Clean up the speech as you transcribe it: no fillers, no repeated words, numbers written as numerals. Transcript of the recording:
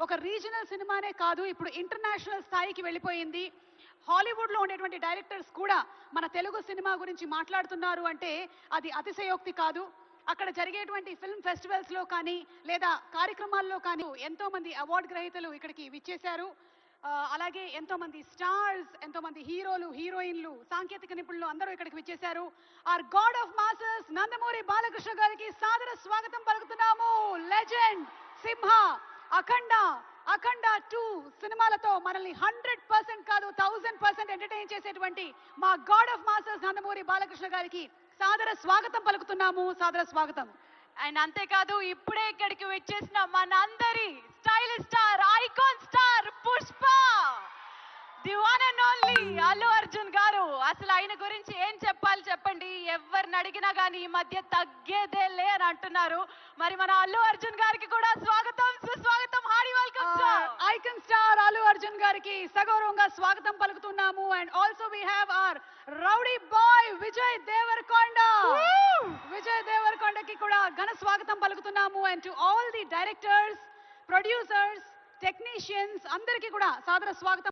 ఒక రీజనల్ సినిమానే కాదు, ఇప్పుడు ఇంటర్నేషనల్ స్థాయికి వెళ్ళిపోయింది. హాలీవుడ్లో ఉండేటువంటి డైరెక్టర్స్ కూడా మన తెలుగు సినిమా గురించి మాట్లాడుతున్నారు అంటే అది అతిశయోక్తి కాదు. అక్కడ జరిగేటువంటి ఫిల్మ్ ఫెస్టివల్స్లో కానీ లేదా కార్యక్రమాల్లో కానీ ఎంతో మంది అవార్డు గ్రహీతలు ఇక్కడికి విచ్చేశారు. అలాగే ఎంతో మంది స్టార్స్, ఎంతో మంది హీరోలు, హీరోయిన్లు, సాంకేతిక నిపుణులు అందరూ ఇక్కడికి విచ్చేశారు. Our God of masses Nandamuri Balakrishna గారికి సాదర స్వాగతం పలుకుతున్నాము. లెజెండ్, సింహ, అఖండ, అఖండ 2 సినిమాలతో మనల్ని 100% కాదు 1000% ఎంటర్టైన్ చేసేటువంటి మా God of masses Nandamuri Balakrishna గారికి సాదర స్వాగతం పలుకుతున్నాము. సాదర స్వాగతం. అండ్ అంతేకాదు ఇప్పుడే ఇక్కడికి వచ్చేసిన మనందరి stylish star, icon star Pushpa, the one and only Allu Arjun గారు. అసలు ఆయన గురించి ఏం చెప్పాలి చెప్పండి. ఎవరిని అడిగినా కానీ ఈ మధ్య తగ్గేదేలే అని అంటున్నారు. మరి మన అల్లు అర్జున్ గారికి కూడా స్వాగతం, సుస్వాగతం, hearty welcome. Icon star Allu Arjun గారికి సగౌరవంగా స్వాగతం పలుకుతున్నాము. And also we have our rowdy boy Vijay Deverakonda. Vijay దేవరకొండకి కూడా ఘన స్వాగతం పలుకుతున్నాము. And to all the directors, producers, technicians అందరికీ కూడా సాదర స్వాగతం.